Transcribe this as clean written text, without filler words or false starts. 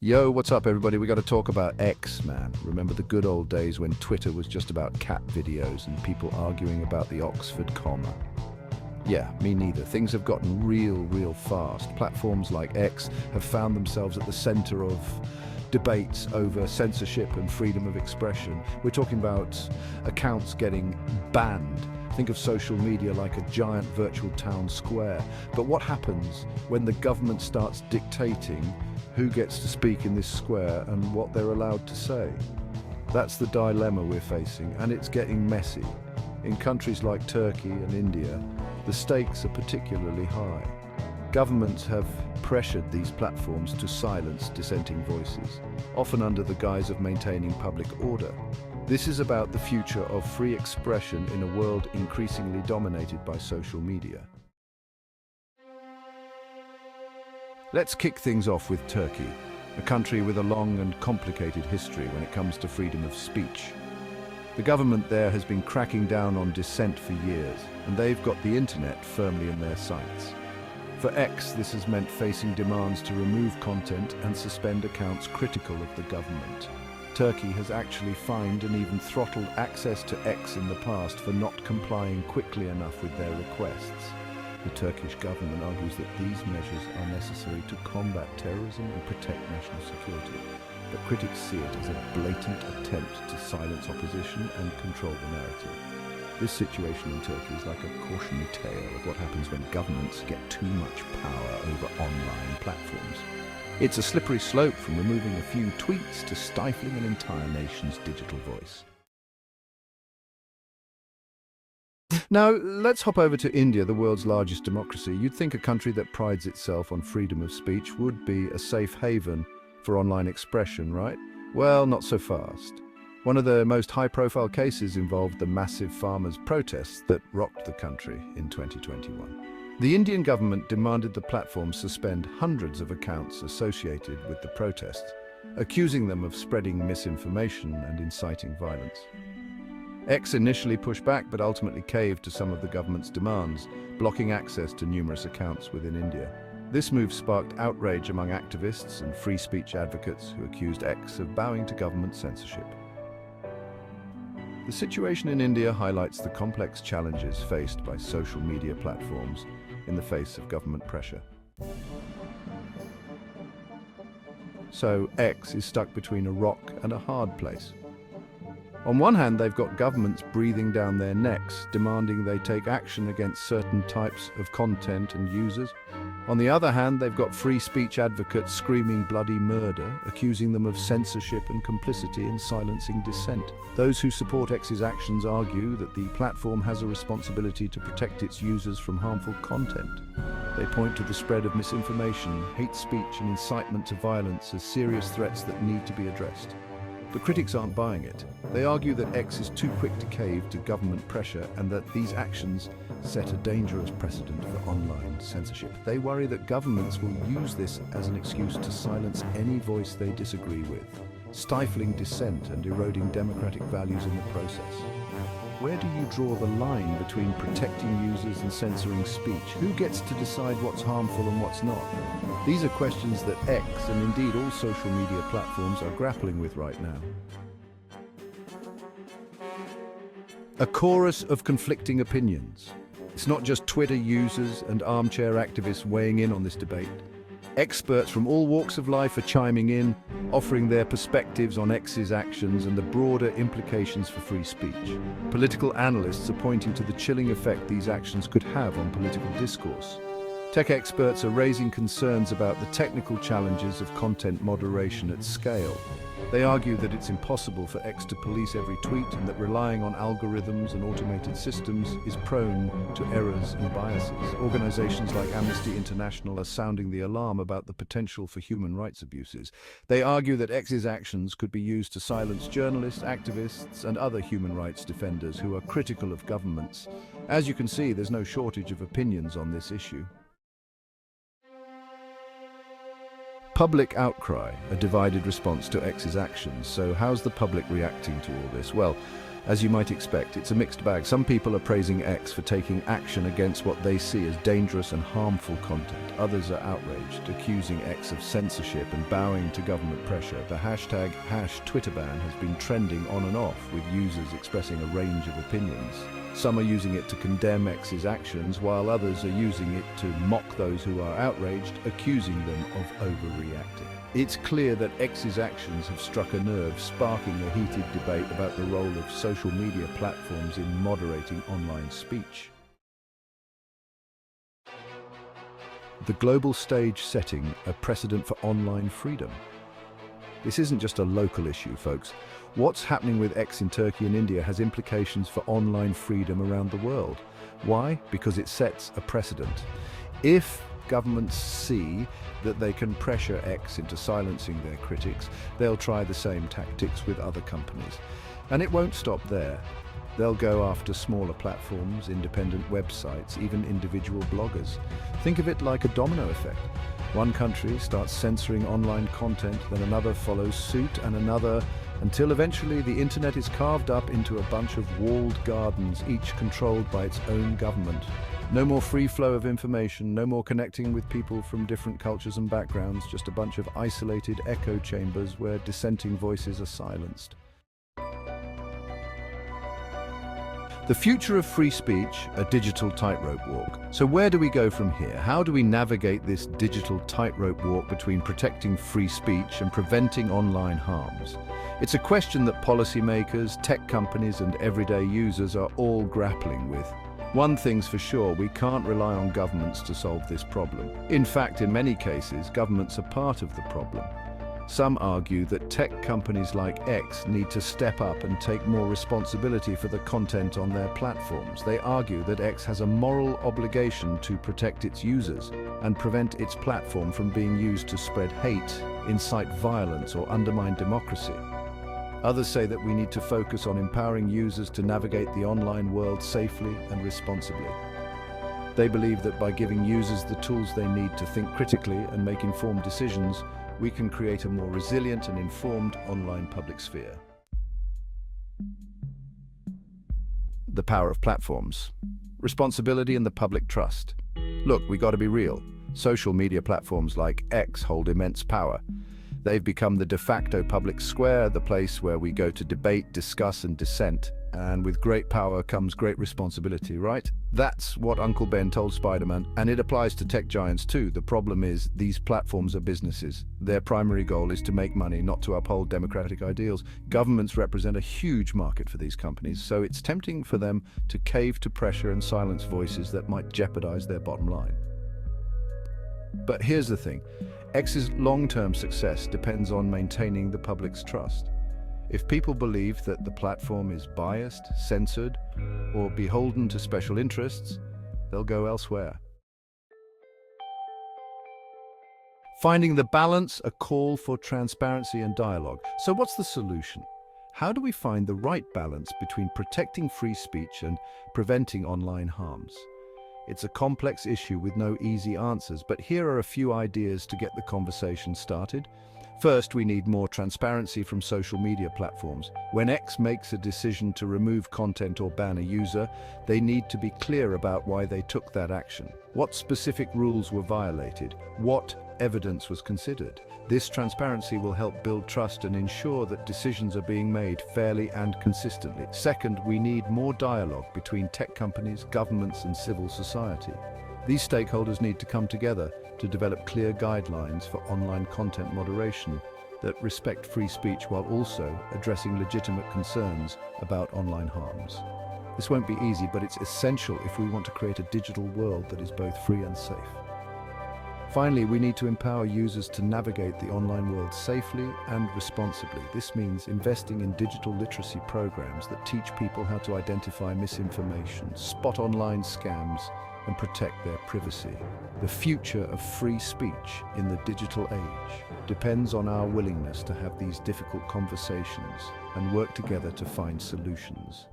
Yo, what's up, everybody? We got to talk about X, man. Remember the good old days when Twitter was just about cat videos and people arguing about the Oxford comma? Yeah, me neither. Things have gotten real fast. Platforms like X have found themselves at the center of debates over censorship and freedom of expression. We're talking about accounts getting banned. Think of social media like a giant virtual town square. But what happens when the government starts dictating who gets to speak in this square and what they're allowed to say? That's the dilemma we're facing, and it's getting messy. In countries like Turkey and India, the stakes are particularly high. Governments have pressured these platforms to silence dissenting voices, often under the guise of maintaining public order. This is about the future of free expression in a world increasingly dominated by social media. Let's kick things off with Turkey, a country with a long and complicated history when it comes to freedom of speech. The government there has been cracking down on dissent for years, and they've got the internet firmly in their sights. For X, this has meant facing demands to remove content and suspend accounts critical of the government. Turkey has actually fined and even throttled access to X in the past for not complying quickly enough with their requests. The Turkish government argues that these measures are necessary to combat terrorism and protect national security. But critics see it as a blatant attempt to silence opposition and control the narrative. This situation in Turkey is like a cautionary tale of what happens when governments get too much power over online platforms. It's a slippery slope from removing a few tweets to stifling an entire nation's digital voice. Now, let's hop over to India, the world's largest democracy. You'd think a country that prides itself on freedom of speech would be a safe haven for online expression, right? Well, not so fast. One of the most high-profile cases involved the massive farmers' protests that rocked the country in 2021. The Indian government demanded the platform suspend hundreds of accounts associated with the protests, accusing them of spreading misinformation and inciting violence. X initially pushed back but ultimately caved to some of the government's demands, blocking access to numerous accounts within India. This move sparked outrage among activists and free speech advocates who accused X of bowing to government censorship. The situation in India highlights the complex challenges faced by social media platforms in the face of government pressure. So X is stuck between a rock and a hard place. On one hand, they've got governments breathing down their necks, demanding they take action against certain types of content and users. On the other hand, they've got free speech advocates screaming bloody murder, accusing them of censorship and complicity in silencing dissent. Those who support X's actions argue that the platform has a responsibility to protect its users from harmful content. They point to the spread of misinformation, hate speech, and incitement to violence as serious threats that need to be addressed. But critics aren't buying it. They argue that X is too quick to cave to government pressure and that these actions set a dangerous precedent for online censorship. They worry that governments will use this as an excuse to silence any voice they disagree with, stifling dissent and eroding democratic values in the process. Where do you draw the line between protecting users and censoring speech? Who gets to decide what's harmful and what's not? These are questions that X, and indeed all social media platforms, are grappling with right now. A chorus of conflicting opinions. It's not just Twitter users and armchair activists weighing in on this debate. Experts from all walks of life are chiming in, offering their perspectives on X's actions and the broader implications for free speech. Political analysts are pointing to the chilling effect these actions could have on political discourse. Tech experts are raising concerns about the technical challenges of content moderation at scale. They argue that it's impossible for X to police every tweet and that relying on algorithms and automated systems is prone to errors and biases. Organizations like Amnesty International are sounding the alarm about the potential for human rights abuses. They argue that X's actions could be used to silence journalists, activists, and other human rights defenders who are critical of governments. As you can see, there's no shortage of opinions on this issue. Public outcry, a divided response to X's actions. So how's the public reacting to all this? Well, As you might expect, it's a mixed bag. Some people are praising X for taking action against what they see as dangerous and harmful content. Others are outraged, accusing X of censorship and bowing to government pressure. The hashtag #TwitterBan has been trending on and off, with users expressing a range of opinions. Some are using it to condemn X's actions, while others are using it to mock those who are outraged, accusing them of overreacting. It's clear that X's actions have struck a nerve, sparking a heated debate about the role of social media platforms in moderating online speech. The global stage setting a precedent for online freedom. This isn't just a local issue, folks. What's happening with X in Turkey and India has implications for online freedom around the world. Why? Because it sets a precedent. If governments see that they can pressure X into silencing their critics, they'll try the same tactics with other companies. And it won't stop there. They'll go after smaller platforms, independent websites, even individual bloggers. Think of it like a domino effect. One country starts censoring online content, then another follows suit, and another, until eventually the internet is carved up into a bunch of walled gardens, each controlled by its own government. No more free flow of information, no more connecting with people from different cultures and backgrounds, just a bunch of isolated echo chambers where dissenting voices are silenced. The future of free speech, a digital tightrope walk. So where do we go from here? How do we navigate this digital tightrope walk between protecting free speech and preventing online harms? It's a question that policymakers, tech companies, and everyday users are all grappling with. One thing's for sure, we can't rely on governments to solve this problem. In fact, in many cases, governments are part of the problem. Some argue that tech companies like X need to step up and take more responsibility for the content on their platforms. They argue that X has a moral obligation to protect its users and prevent its platform from being used to spread hate, incite violence, or undermine democracy. Others say that we need to focus on empowering users to navigate the online world safely and responsibly. They believe that by giving users the tools they need to think critically and make informed decisions, we can create a more resilient and informed online public sphere. The power of platforms. Responsibility and the public trust. Look, we got to be real. Social media platforms like X hold immense power. They've become the de facto public square, the place where we go to debate, discuss, and dissent. And with great power comes great responsibility, right? That's what Uncle Ben told Spider-Man, and it applies to tech giants too. The problem is, these platforms are businesses. Their primary goal is to make money, not to uphold democratic ideals. Governments represent a huge market for these companies, so it's tempting for them to cave to pressure and silence voices that might jeopardize their bottom line. But here's the thing. X's long-term success depends on maintaining the public's trust. If people believe that the platform is biased, censored, or beholden to special interests, they'll go elsewhere. Finding the balance, a call for transparency and dialogue. So what's the solution? How do we find the right balance between protecting free speech and preventing online harms? It's a complex issue with no easy answers, but here are a few ideas to get the conversation started. First, we need more transparency from social media platforms. When X makes a decision to remove content or ban a user, they need to be clear about why they took that action. What specific rules were violated? What evidence was considered? This transparency will help build trust and ensure that decisions are being made fairly and consistently. Second, we need more dialogue between tech companies, governments, and civil society. These stakeholders need to come together to develop clear guidelines for online content moderation that respect free speech while also addressing legitimate concerns about online harms. This won't be easy, but it's essential if we want to create a digital world that is both free and safe. Finally, we need to empower users to navigate the online world safely and responsibly. This means investing in digital literacy programs that teach people how to identify misinformation, spot online scams, and protect their privacy. The future of free speech in the digital age depends on our willingness to have these difficult conversations and work together to find solutions.